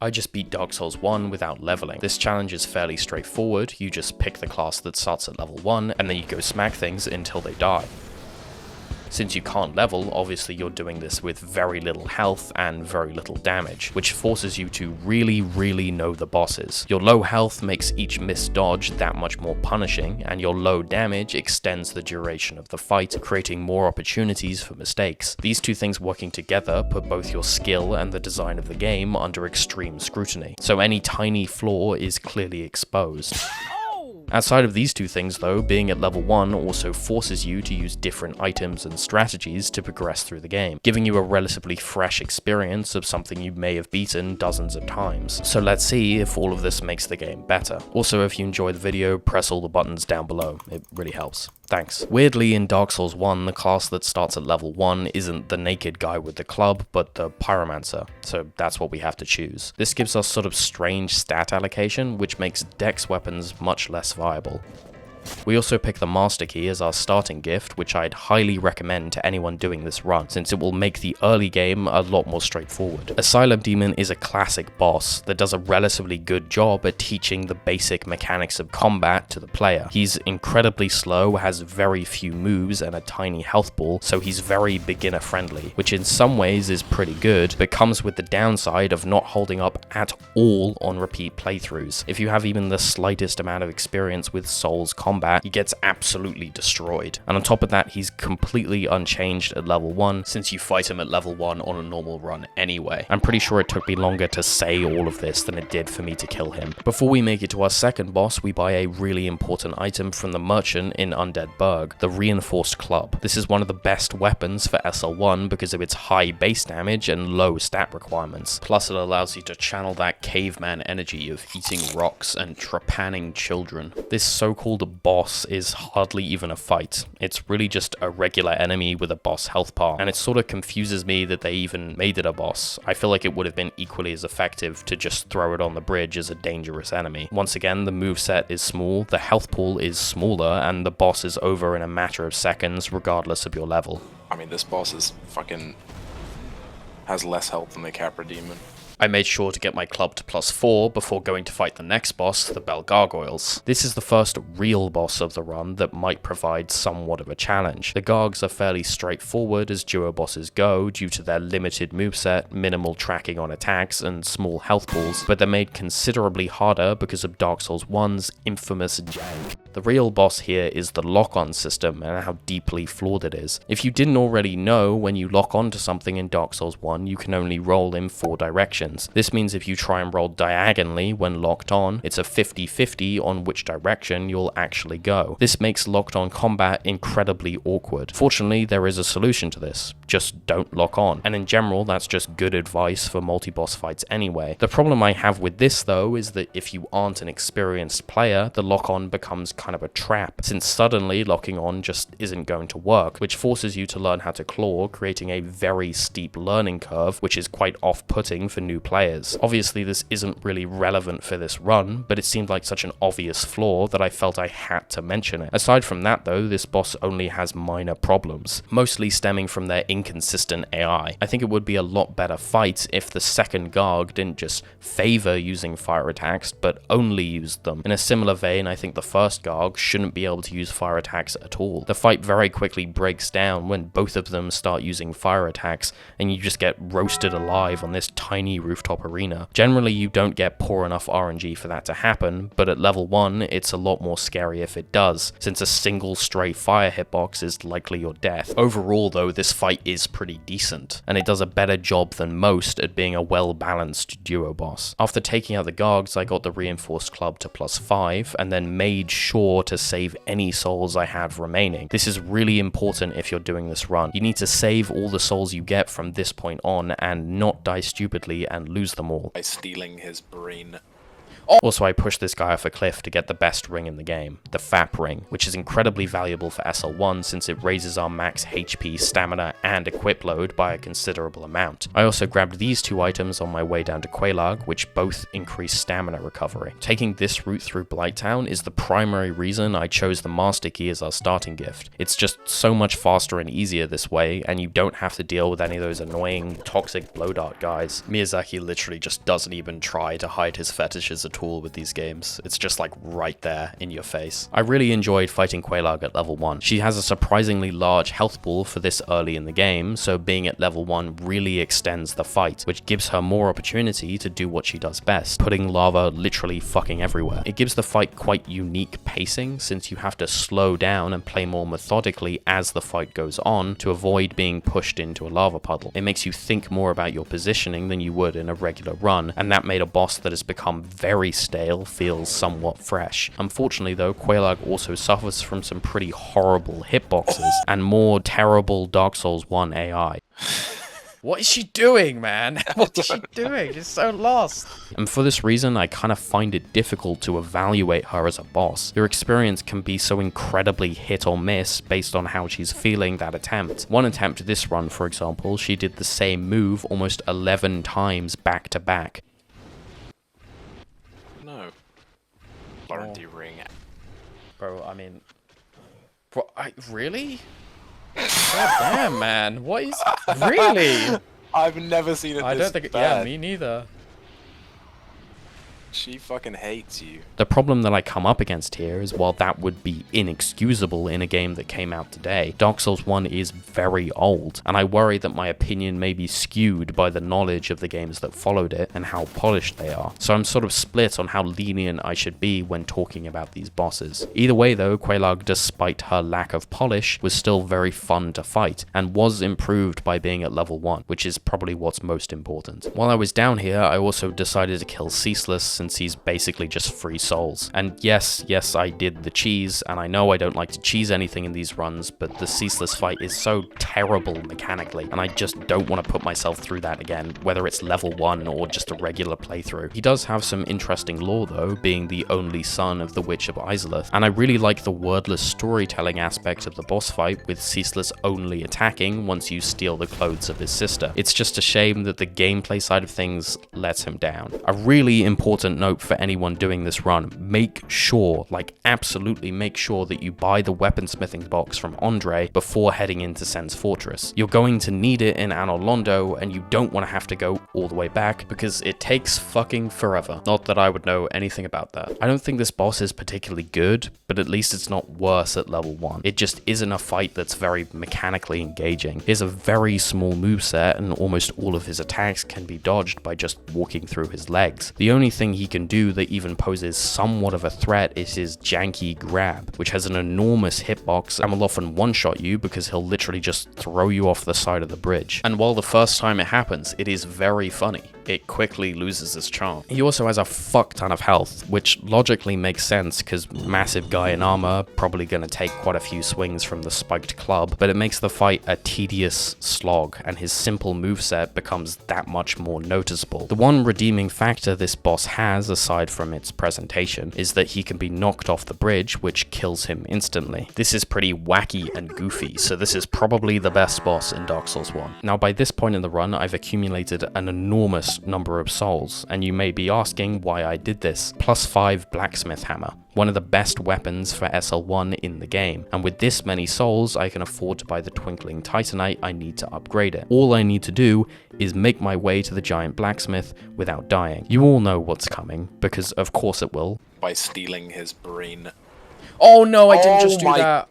I just beat Dark Souls 1 without leveling. This challenge is fairly straightforward, you just pick the class that starts at level 1 and then you go smack things until they die. Since you can't level, obviously you're doing this with very little health and very little damage, which forces you to really know the bosses. Your low health makes each missed dodge that much more punishing, and your low damage extends the duration of the fight, creating more opportunities for mistakes. These two things working together put both your skill and the design of the game under extreme scrutiny, so any tiny flaw is clearly exposed. Outside of these two things though, being at level 1 also forces you to use different items and strategies to progress through the game, giving you a relatively fresh experience of something you may have beaten dozens of times. So let's see if all of this makes the game better. Also, if you enjoyed the video, press all the buttons down below, it really helps. Thanks. Weirdly, in Dark Souls 1, the class that starts at level 1 isn't the naked guy with the club, but the pyromancer, so that's what we have to choose. This gives us sort of strange stat allocation, which makes dex weapons much less viable. We also pick the Master Key as our starting gift, which I'd highly recommend to anyone doing this run, since it will make the early game a lot more straightforward. Asylum Demon is a classic boss that does a relatively good job at teaching the basic mechanics of combat to the player. He's incredibly slow, has very few moves and a tiny health ball, so he's very beginner friendly, which in some ways is pretty good, but comes with the downside of not holding up at all on repeat playthroughs. If you have even the slightest amount of experience with Souls combat, he gets absolutely destroyed. And on top of that, he's completely unchanged at level 1, since you fight him at level 1 on a normal run anyway. I'm pretty sure it took me longer to say all of this than it did for me to kill him. Before we make it to our second boss, we buy a really important item from the merchant in Undead Burg, the Reinforced Club. This is one of the best weapons for SL1 because of its high base damage and low stat requirements. Plus it allows you to channel that caveman energy of eating rocks and trepanning children. This so-called boss is hardly even a fight. It's really just a regular enemy with a boss health bar, and it sort of confuses me that they even made it a boss. I feel like it would have been equally as effective to just throw it on the bridge as a dangerous enemy. Once again, the moveset is small, the health pool is smaller, and the boss is over in a matter of seconds regardless of your level. I mean, this boss is fucking has less health than the Capra Demon. I made sure to get my club to +4 before going to fight the next boss, the Bell Gargoyles. This is the first real boss of the run that might provide somewhat of a challenge. The Gargs are fairly straightforward as duo bosses go due to their limited moveset, minimal tracking on attacks, and small health pools, but they're made considerably harder because of Dark Souls 1's infamous jank. The real boss here is the lock-on system and how deeply flawed it is. If you didn't already know, when you lock onto something in Dark Souls 1, you can only roll in 4 directions. This means if you try and roll diagonally when locked on, it's a 50-50 on which direction you'll actually go. This makes locked on combat incredibly awkward. Fortunately, there is a solution to this. Just don't lock on. And in general, that's just good advice for multi-boss fights anyway. The problem I have with this though is that if you aren't an experienced player, the lock-on becomes kind of a trap, since suddenly locking on just isn't going to work, which forces you to learn how to claw, creating a very steep learning curve, which is quite off-putting for new players. Obviously, this isn't really relevant for this run, but it seemed like such an obvious flaw that I felt I had to mention it. Aside from that though, this boss only has minor problems, mostly stemming from their inconsistent AI. I think it would be a lot better fight if the second Garg didn't just favor using fire attacks, but only used them. In a similar vein, I think the first Garg shouldn't be able to use fire attacks at all. The fight very quickly breaks down when both of them start using fire attacks, and you just get roasted alive on this tiny rooftop arena. Generally, you don't get poor enough RNG for that to happen, but at level 1, it's a lot more scary if it does, since a single stray fire hitbox is likely your death. Overall though, this fight is pretty decent, and it does a better job than most at being a well-balanced duo boss. After taking out the Gargs, I got the Reinforced Club to +5, and then made sure to save any souls I had remaining. This is really important if you're doing this run. You need to save all the souls you get from this point on, and not die stupidly and lose them all. By stealing his brain. Also, I pushed this guy off a cliff to get the best ring in the game, the FAP ring, which is incredibly valuable for SL1 since it raises our max HP, stamina, and equip load by a considerable amount. I also grabbed these two items on my way down to Quaelaag, which both increase stamina recovery. Taking this route through Blighttown is the primary reason I chose the Master Key as our starting gift. It's just so much faster and easier this way, and you don't have to deal with any of those annoying, toxic blow dart guys. Miyazaki literally just doesn't even try to hide his fetishes at all with these games. It's just like right there in your face. I really enjoyed fighting Quaelaag at level 1. She has a surprisingly large health pool for this early in the game, so being at level 1 really extends the fight, which gives her more opportunity to do what she does best, putting lava literally fucking everywhere. It gives the fight quite unique pacing, since you have to slow down and play more methodically as the fight goes on to avoid being pushed into a lava puddle. It makes you think more about your positioning than you would in a regular run, and that made a boss that has become very stale feels somewhat fresh. Unfortunately though, Quaelaag also suffers from some pretty horrible hitboxes and more terrible Dark Souls 1 AI. What is she doing, man? What is she doing? She's so lost. And for this reason, I kind of find it difficult to evaluate her as a boss. Your experience can be so incredibly hit or miss based on how she's feeling that attempt. One attempt this run, for example, she did the same move almost 11 times back to back. No. Warranty ring. Bro, I mean... Bro, really? God damn, man. What is... Really? I've never seen it I this don't think... bad. Yeah, me neither. She fucking hates you. The problem that I come up against here is while that would be inexcusable in a game that came out today, Dark Souls 1 is very old, and I worry that my opinion may be skewed by the knowledge of the games that followed it and how polished they are. So I'm sort of split on how lenient I should be when talking about these bosses. Either way though, Quaelaag, despite her lack of polish, was still very fun to fight, and was improved by being at level 1, which is probably what's most important. While I was down here, I also decided to kill Ceaseless, since he's basically just free souls. And yes, I did the cheese, and I know I don't like to cheese anything in these runs, but the Ceaseless fight is so terrible mechanically, and I just don't want to put myself through that again, whether it's level 1 or just a regular playthrough. He does have some interesting lore though, being the only son of the Witch of Isolith, and I really like the wordless storytelling aspect of the boss fight, with Ceaseless only attacking once you steal the clothes of his sister. It's just a shame that the gameplay side of things lets him down. A really important note for anyone doing this run: make sure, like absolutely make sure, that you buy the weaponsmithing box from Andre before heading into Sen's Fortress. You're going to need it in Anor Londo, and you don't want to have to go all the way back because it takes fucking forever. Not that I would know anything about that. I don't think this boss is particularly good, but at least it's not worse at level 1. It just isn't a fight that's very mechanically engaging. He has a very small moveset, and almost all of his attacks can be dodged by just walking through his legs. The only thing he can do that even poses somewhat of a threat is his janky grab, which has an enormous hitbox and will often one-shot you because he'll literally just throw you off the side of the bridge. And while the first time it happens, it is very funny, it quickly loses its charm. He also has a fuck ton of health, which logically makes sense because massive guy in armor, probably gonna take quite a few swings from the spiked club, but it makes the fight a tedious slog, and his simple moveset becomes that much more noticeable. The one redeeming factor this boss has, aside from its presentation, is that he can be knocked off the bridge, which kills him instantly. This is pretty wacky and goofy, so this is probably the best boss in Dark Souls 1. Now by this point in the run, I've accumulated an enormous number of souls, and you may be asking why I did this. +5 blacksmith hammer, one of the best weapons for SL1 in the game, and with this many souls I can afford to buy the twinkling titanite I need to upgrade it. All I need to do is make my way to the giant blacksmith without dying. You all know what's coming, because of course it will. By stealing his brain. Oh no, I didn't just do that.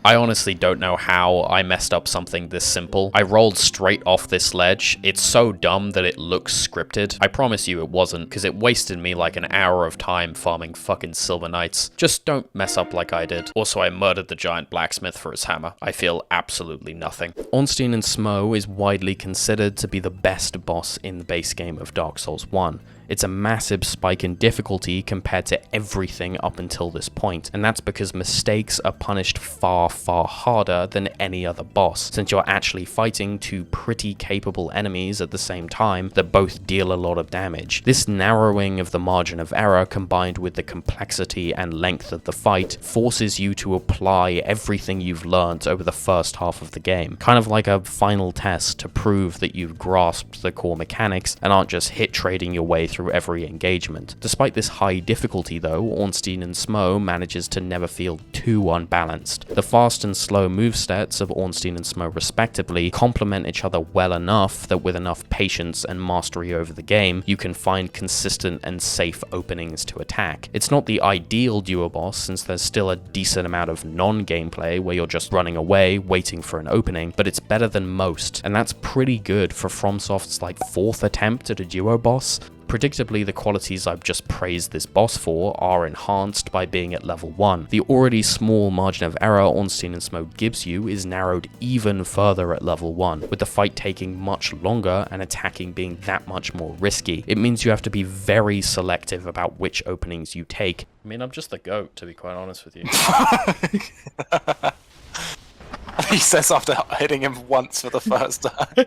I honestly don't know how I messed up something this simple. I rolled straight off this ledge. It's so dumb that it looks scripted. I promise you it wasn't, because it wasted me like an hour of time farming fucking silver knights. Just don't mess up like I did. Also, I murdered the giant blacksmith for his hammer. I feel absolutely nothing. Ornstein and Smough is widely considered to be the best boss in the base game of Dark Souls 1. It's a massive spike in difficulty compared to everything up until this point, and that's because mistakes are punished far, far harder than any other boss, since you're actually fighting two pretty capable enemies at the same time that both deal a lot of damage. This narrowing of the margin of error, combined with the complexity and length of the fight, forces you to apply everything you've learned over the first half of the game, kind of like a final test to prove that you've grasped the core mechanics and aren't just hit trading your way through every engagement. Despite this high difficulty though, Ornstein and Smo manages to never feel too unbalanced. The fast and slow movesets of Ornstein and Smo respectively complement each other well enough that with enough patience and mastery over the game, you can find consistent and safe openings to attack. It's not the ideal duo boss, since there's still a decent amount of non-gameplay where you're just running away, waiting for an opening, but it's better than most, and that's pretty good for FromSoft's like 4th attempt at a duo boss. Predictably, the qualities I've just praised this boss for are enhanced by being at level 1. The already small margin of error Ornstein and Smo gives you is narrowed even further at level 1, with the fight taking much longer and attacking being that much more risky. It means you have to be very selective about which openings you take. I mean, I'm just the GOAT, to be quite honest with you. He says after hitting him once for the first time.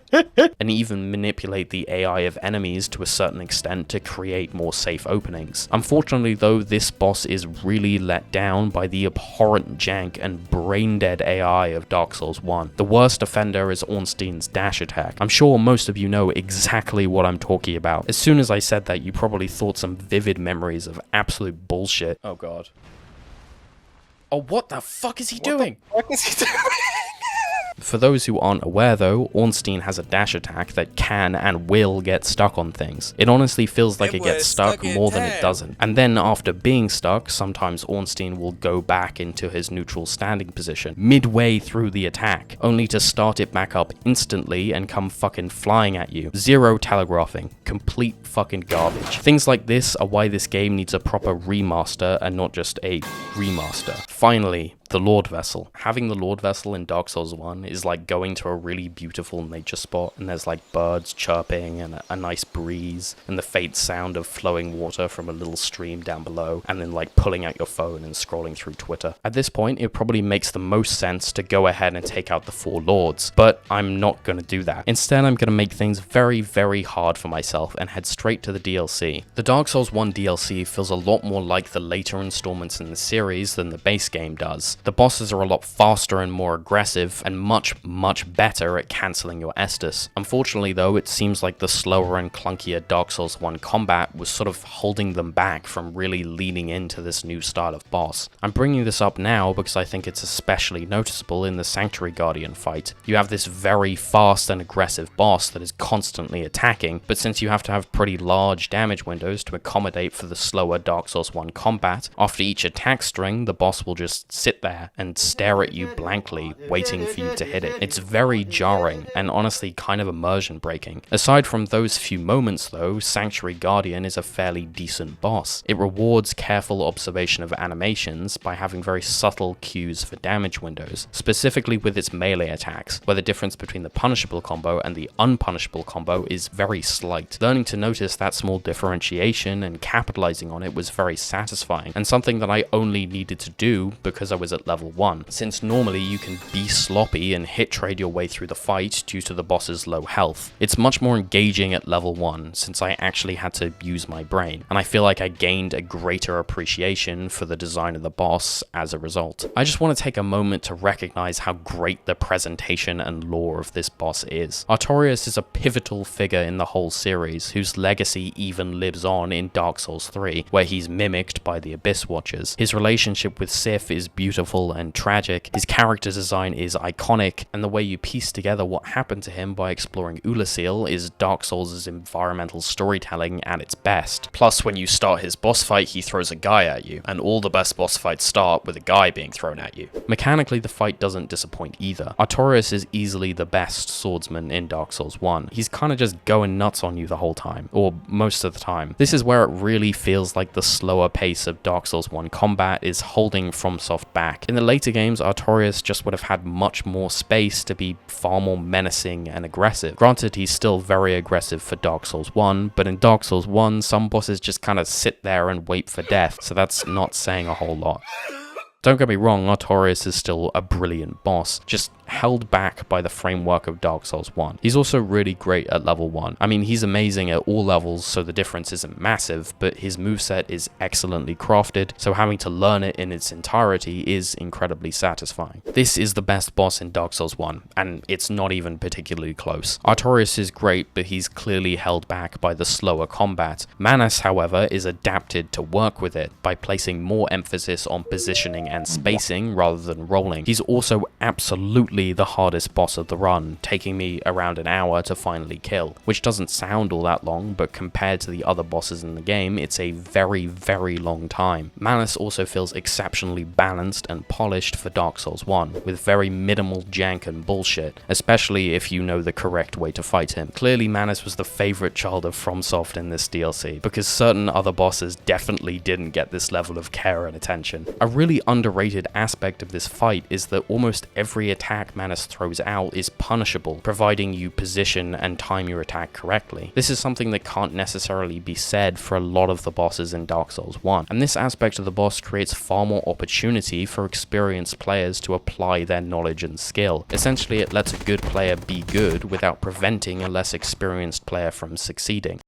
And even manipulate the AI of enemies to a certain extent to create more safe openings. Unfortunately though, this boss is really let down by the abhorrent jank and brain-dead AI of Dark Souls 1. The worst offender is Ornstein's dash attack. I'm sure most of you know exactly what I'm talking about. As soon as I said that, you probably thought some vivid memories of absolute bullshit. Oh god. Oh, what the fuck is he doing? What is he doing? For those who aren't aware though, Ornstein has a dash attack that can and will get stuck on things. It honestly feels like it gets stuck more than it doesn't. And then after being stuck, sometimes Ornstein will go back into his neutral standing position midway through the attack, only to start it back up instantly and come fucking flying at you. Zero telegraphing. Complete fucking garbage. Things like this are why this game needs a proper remaster and not just a remaster. Finally, the Lord Vessel. Having the Lord Vessel in Dark Souls 1 is like going to a really beautiful nature spot and there's like birds chirping and a nice breeze and the faint sound of flowing water from a little stream down below, and then like pulling out your phone and scrolling through Twitter. At this point, it probably makes the most sense to go ahead and take out the 4 lords, but I'm not going to do that. Instead, I'm going to make things very, very hard for myself and head straight to the DLC. The Dark Souls 1 DLC feels a lot more like the later installments in the series than the base game does. The bosses are a lot faster and more aggressive, and much, much better at cancelling your Estus. Unfortunately though, it seems like the slower and clunkier Dark Souls 1 combat was sort of holding them back from really leaning into this new style of boss. I'm bringing this up now because I think it's especially noticeable in the Sanctuary Guardian fight. You have this very fast and aggressive boss that is constantly attacking, but since you have to have pretty large damage windows to accommodate for the slower Dark Souls 1 combat, after each attack string, the boss will just sit there and stare at you blankly, waiting for you to hit it. It's very jarring and honestly kind of immersion breaking. Aside from those few moments though, Sanctuary Guardian is a fairly decent boss. It rewards careful observation of animations by having very subtle cues for damage windows, specifically with its melee attacks, where the difference between the punishable combo and the unpunishable combo is very slight. Learning to notice that small differentiation and capitalizing on it was very satisfying, and something that I only needed to do because I was at level 1, since normally you can be sloppy and hit trade your way through the fight due to the boss's low health. It's much more engaging at level 1 since I actually had to use my brain, and I feel like I gained a greater appreciation for the design of the boss as a result. I just want to take a moment to recognize how great the presentation and lore of this boss is. Artorias is a pivotal figure in the whole series, whose legacy even lives on in Dark Souls 3, where he's mimicked by the Abyss Watchers. His relationship with Sif is beautiful and tragic, his character design is iconic, and the way you piece together what happened to him by exploring Ulasil is Dark Souls' environmental storytelling at its best. Plus, when you start his boss fight, he throws a guy at you, and all the best boss fights start with a guy being thrown at you. Mechanically, the fight doesn't disappoint either. Artorias is easily the best swordsman in Dark Souls 1. He's kinda just going nuts on you the whole time, or most of the time. This is where it really feels like the slower pace of Dark Souls 1 combat is holding FromSoft back attack. In the later games, Artorias just would have had much more space to be far more menacing and aggressive. Granted, he's still very aggressive for Dark Souls 1, but in Dark Souls 1, some bosses just kind of sit there and wait for death, so that's not saying a whole lot. Don't get me wrong, Artorias is still a brilliant boss, just held back by the framework of Dark Souls 1. He's also really great at level 1. I mean, he's amazing at all levels, so the difference isn't massive, but his moveset is excellently crafted, so having to learn it in its entirety is incredibly satisfying. This is the best boss in Dark Souls 1, and it's not even particularly close. Artorias is great, but he's clearly held back by the slower combat. Manus, however, is adapted to work with it by placing more emphasis on positioning and spacing rather than rolling. He's also absolutely the hardest boss of the run, taking me around an hour to finally kill, which doesn't sound all that long, but compared to the other bosses in the game, it's a very, very long time. Manus also feels exceptionally balanced and polished for Dark Souls 1, with very minimal jank and bullshit, especially if you know the correct way to fight him. Clearly, Manus was the favorite child of FromSoft in this DLC, because certain other bosses definitely didn't get this level of care and attention. A really underrated aspect of this fight is that almost every attack Manus throws out is punishable, providing you position and time your attack correctly. This is something that can't necessarily be said for a lot of the bosses in Dark Souls 1, and this aspect of the boss creates far more opportunity for experienced players to apply their knowledge and skill. Essentially, it lets a good player be good without preventing a less experienced player from succeeding.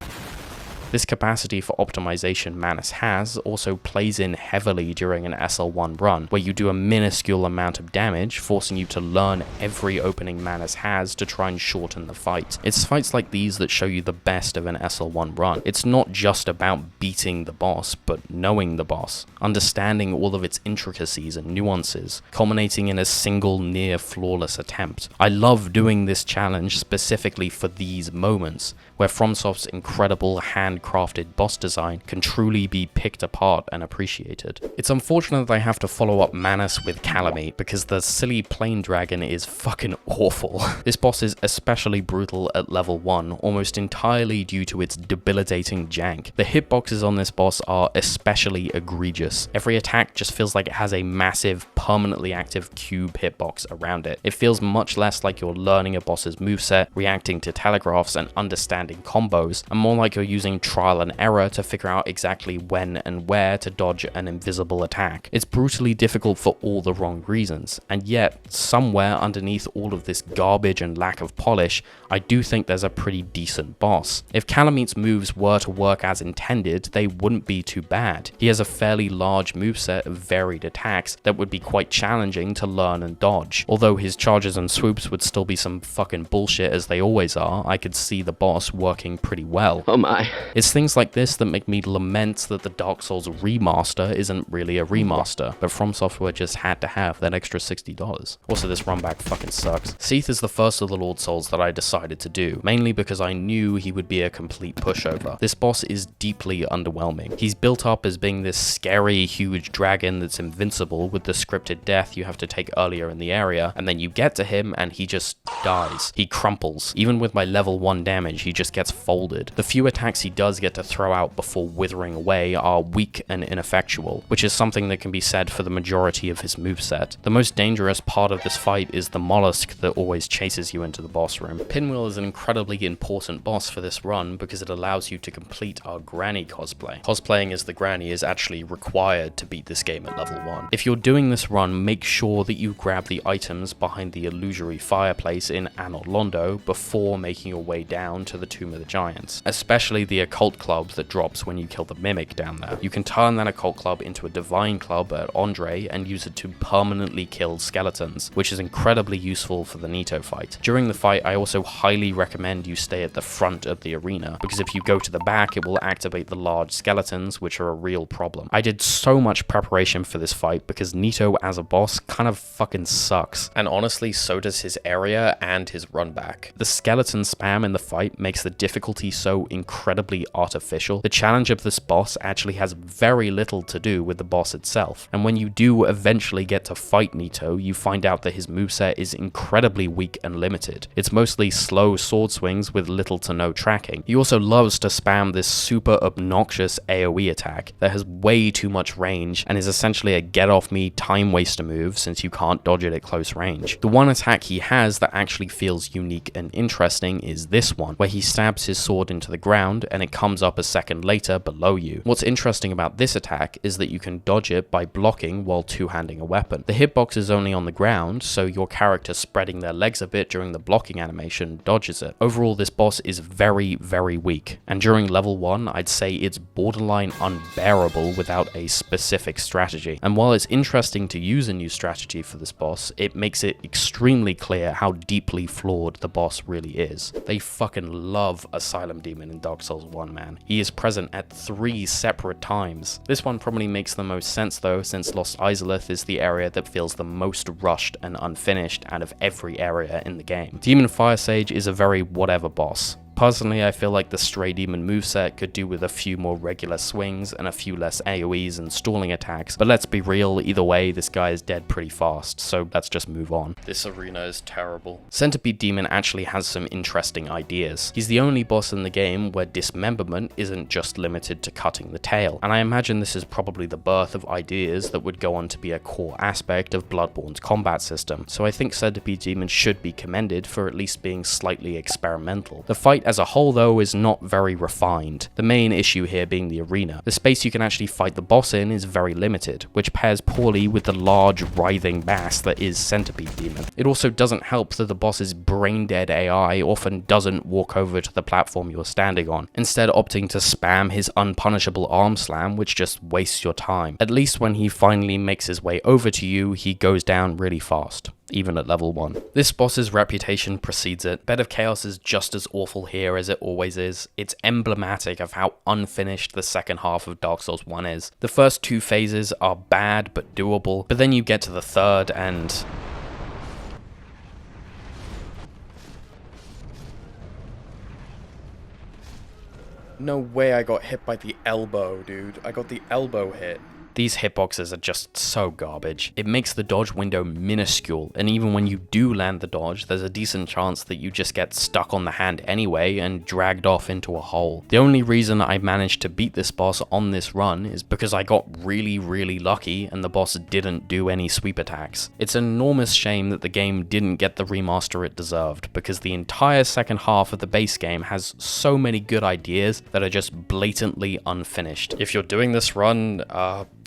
This capacity for optimization Manus has also plays in heavily during an SL1 run, where you do a minuscule amount of damage, forcing you to learn every opening Manus has to try and shorten the fight. It's fights like these that show you the best of an SL1 run. It's not just about beating the boss, but knowing the boss, understanding all of its intricacies and nuances, culminating in a single near-flawless attempt. I love doing this challenge specifically for these moments, where FromSoft's incredible handcrafted boss design can truly be picked apart and appreciated. It's unfortunate that I have to follow up Manus with Khalameet, because the silly plain dragon is fucking awful. This boss is especially brutal at level 1, almost entirely due to its debilitating jank. The hitboxes on this boss are especially egregious. Every attack just feels like it has a massive, permanently active cube hitbox around it. It feels much less like you're learning a boss's moveset, reacting to telegraphs, and understanding combos, and more like you're using trial and error to figure out exactly when and where to dodge an invisible attack. It's brutally difficult for all the wrong reasons, and yet, somewhere underneath all of this garbage and lack of polish, I do think there's a pretty decent boss. If Khalameet's moves were to work as intended, they wouldn't be too bad. He has a fairly large moveset of varied attacks that would be quite challenging to learn and dodge. Although his charges and swoops would still be some fucking bullshit as they always are, I could see the boss working pretty well. Oh my. It's things like this that make me lament that the Dark Souls remaster isn't really a remaster, but From Software just had to have that extra $60. Also, this runback fucking sucks. Seath is the first of the Lord Souls that I decided to do, mainly because I knew he would be a complete pushover. This boss is deeply underwhelming. He's built up as being this scary, huge dragon that's invincible with the scripted death you have to take earlier in the area, and then you get to him and he just dies. He crumples. Even with my level 1 damage, he just gets folded. The few attacks he does get to throw out before withering away are weak and ineffectual, which is something that can be said for the majority of his moveset. The most dangerous part of this fight is the mollusk that always chases you into the boss room. Pinwheel is an incredibly important boss for this run because it allows you to complete our granny cosplay. Cosplaying as the granny is actually required to beat this game at level 1. If you're doing this run, make sure that you grab the items behind the illusory fireplace in Anor Londo before making your way down to the Tomb of the Giants, especially the occult club that drops when you kill the mimic down there. You can turn that occult club into a divine club at Andre and use it to permanently kill skeletons, which is incredibly useful for the Nito fight. During the fight, I also highly recommend you stay at the front of the arena, because if you go to the back, it will activate the large skeletons, which are a real problem. I did so much preparation for this fight because Nito as a boss kind of fucking sucks, and honestly, so does his area and his run back. The skeleton spam in the fight makes the difficulty so incredibly purely artificial. The challenge of this boss actually has very little to do with the boss itself, and when you do eventually get to fight Nito, you find out that his moveset is incredibly weak and limited. It's mostly slow sword swings with little to no tracking. He also loves to spam this super obnoxious AoE attack that has way too much range and is essentially a get off me time waster move since you can't dodge it at close range. The one attack he has that actually feels unique and interesting is this one, where he stabs his sword into the ground and it comes up a second later below you. What's interesting about this attack is that you can dodge it by blocking while two-handing a weapon. The hitbox is only on the ground, so your character spreading their legs a bit during the blocking animation dodges it. Overall, this boss is very, very weak, and during level 1, I'd say it's borderline unbearable without a specific strategy. And while it's interesting to use a new strategy for this boss, it makes it extremely clear how deeply flawed the boss really is. They fucking love Asylum Demon in Dark Souls 1, man. He is present at 3 separate times. This one probably makes the most sense though, since Lost Isolith is the area that feels the most rushed and unfinished out of every area in the game. Demon Firesage is a very whatever boss. Personally, I feel like the Stray Demon moveset could do with a few more regular swings and a few less AoEs and stalling attacks, but let's be real, either way, this guy is dead pretty fast, so let's just move on. This arena is terrible. Centipede Demon actually has some interesting ideas. He's the only boss in the game where dismemberment isn't just limited to cutting the tail, and I imagine this is probably the birth of ideas that would go on to be a core aspect of Bloodborne's combat system, so I think Centipede Demon should be commended for at least being slightly experimental. The fight as a whole, though, is not very refined, the main issue here being the arena. The space you can actually fight the boss in is very limited, which pairs poorly with the large, writhing mass that is Centipede Demon. It also doesn't help that the boss's brain-dead AI often doesn't walk over to the platform you're standing on, instead opting to spam his unpunishable arm slam, which just wastes your time. At least when he finally makes his way over to you, he goes down really fast, even at level 1. This boss's reputation precedes it. Bed of Chaos is just as awful here as it always is. It's emblematic of how unfinished the second half of Dark Souls 1 is. The first 2 phases are bad but doable, but then you get to the third and... No way I got hit by the elbow, dude. I got the elbow hit. These hitboxes are just so garbage. It makes the dodge window minuscule, and even when you do land the dodge, there's a decent chance that you just get stuck on the hand anyway and dragged off into a hole. The only reason I managed to beat this boss on this run is because I got really, really lucky and the boss didn't do any sweep attacks. It's an enormous shame that the game didn't get the remaster it deserved, because the entire second half of the base game has so many good ideas that are just blatantly unfinished. If you're doing this run,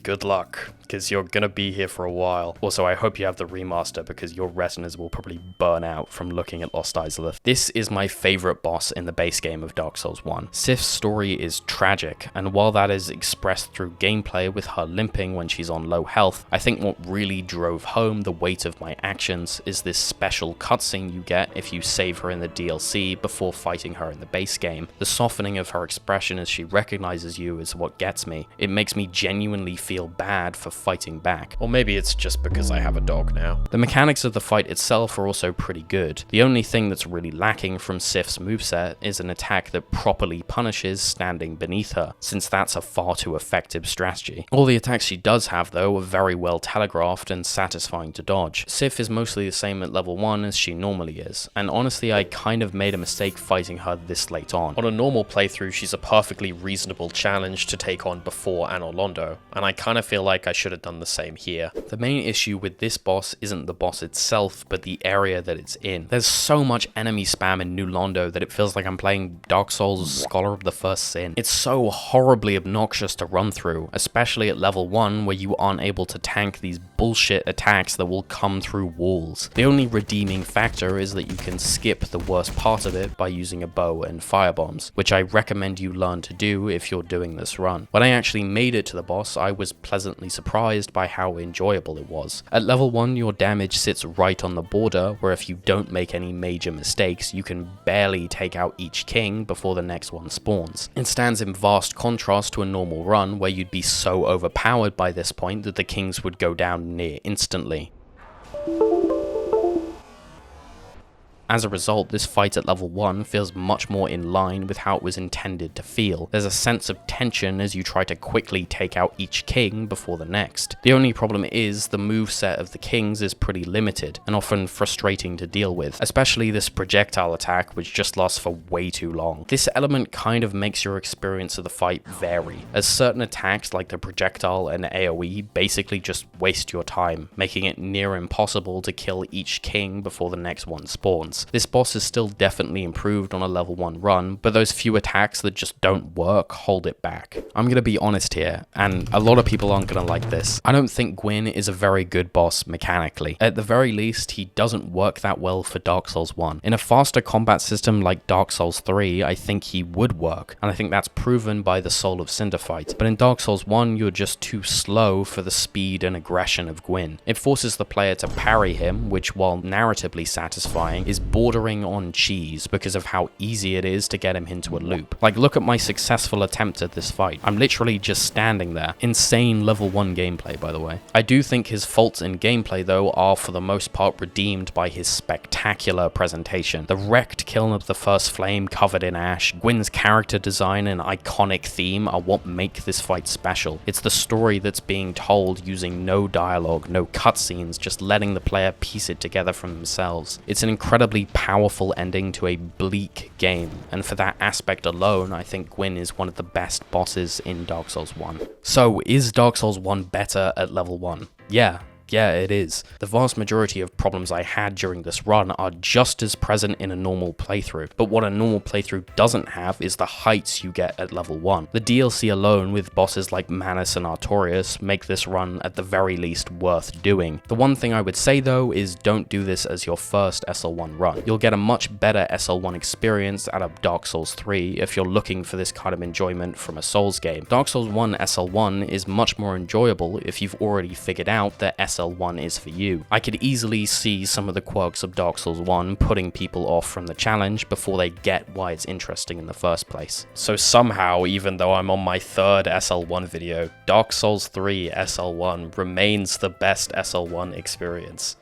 good luck, because you're gonna be here for a while. Also, I hope you have the remaster, because your retinas will probably burn out from looking at Lost Isolith. This is my favorite boss in the base game of Dark Souls 1. Sif's story is tragic, and while that is expressed through gameplay with her limping when she's on low health, I think what really drove home the weight of my actions is this special cutscene you get if you save her in the DLC before fighting her in the base game. The softening of her expression as she recognizes you is what gets me. It makes me genuinely feel bad for fighting back. Or maybe it's just because I have a dog now. The mechanics of the fight itself are also pretty good. The only thing that's really lacking from Sif's moveset is an attack that properly punishes standing beneath her, since that's a far too effective strategy. All the attacks she does have, though, are very well telegraphed and satisfying to dodge. Sif is mostly the same at level 1 as she normally is, and honestly I kind of made a mistake fighting her this late on. On a normal playthrough, she's a perfectly reasonable challenge to take on before Anor Londo, and I kind of feel like I should have done the same here. The main issue with this boss isn't the boss itself, but the area that it's in. There's so much enemy spam in New Londo that it feels like I'm playing Dark Souls Scholar of the First Sin. It's so horribly obnoxious to run through, especially at level 1 where you aren't able to tank these bullshit attacks that will come through walls. The only redeeming factor is that you can skip the worst part of it by using a bow and firebombs, which I recommend you learn to do if you're doing this run. When I actually made it to the boss, I was pleasantly surprised by how enjoyable it was. At level 1, your damage sits right on the border, where if you don't make any major mistakes, you can barely take out each king before the next one spawns. It stands in vast contrast to a normal run, where you'd be so overpowered by this point that the kings would go down near instantly. As a result, this fight at level 1 feels much more in line with how it was intended to feel. There's a sense of tension as you try to quickly take out each king before the next. The only problem is the moveset of the kings is pretty limited and often frustrating to deal with, especially this projectile attack which just lasts for way too long. This element kind of makes your experience of the fight vary, as certain attacks like the projectile and AoE basically just waste your time, making it near impossible to kill each king before the next one spawns. This boss is still definitely improved on a level 1 run, but those few attacks that just don't work hold it back. I'm gonna be honest here, and a lot of people aren't gonna like this. I don't think Gwyn is a very good boss mechanically. At the very least, he doesn't work that well for Dark Souls 1. In a faster combat system like Dark Souls 3, I think he would work, and I think that's proven by the Soul of Cinder fight. But in Dark Souls 1, you're just too slow for the speed and aggression of Gwyn. It forces the player to parry him, which, while narratively satisfying, is bordering on cheese because of how easy it is to get him into a loop. Like, look at my successful attempt at this fight. I'm literally just standing there. Insane level 1 gameplay, by the way. I do think his faults in gameplay, though, are for the most part redeemed by his spectacular presentation. The wrecked kiln of the first flame covered in ash, Gwyn's character design and iconic theme are what make this fight special. It's the story that's being told using no dialogue, no cutscenes, just letting the player piece it together from themselves. It's an incredibly powerful ending to a bleak game, and for that aspect alone, I think Gwyn is one of the best bosses in Dark Souls 1. So, is Dark Souls 1 better at level 1? Yeah, it is. The vast majority of problems I had during this run are just as present in a normal playthrough, but what a normal playthrough doesn't have is the heights you get at level 1. The DLC alone with bosses like Manus and Artorias make this run at the very least worth doing. The one thing I would say though is don't do this as your first SL1 run. You'll get a much better SL1 experience out of Dark Souls 3 if you're looking for this kind of enjoyment from a Souls game. Dark Souls 1 SL1 is much more enjoyable if you've already figured out that SL1 is for you. I could easily see some of the quirks of Dark Souls 1 putting people off from the challenge before they get why it's interesting in the first place. So somehow, even though I'm on my third SL1 video, Dark Souls 3 SL1 remains the best SL1 experience.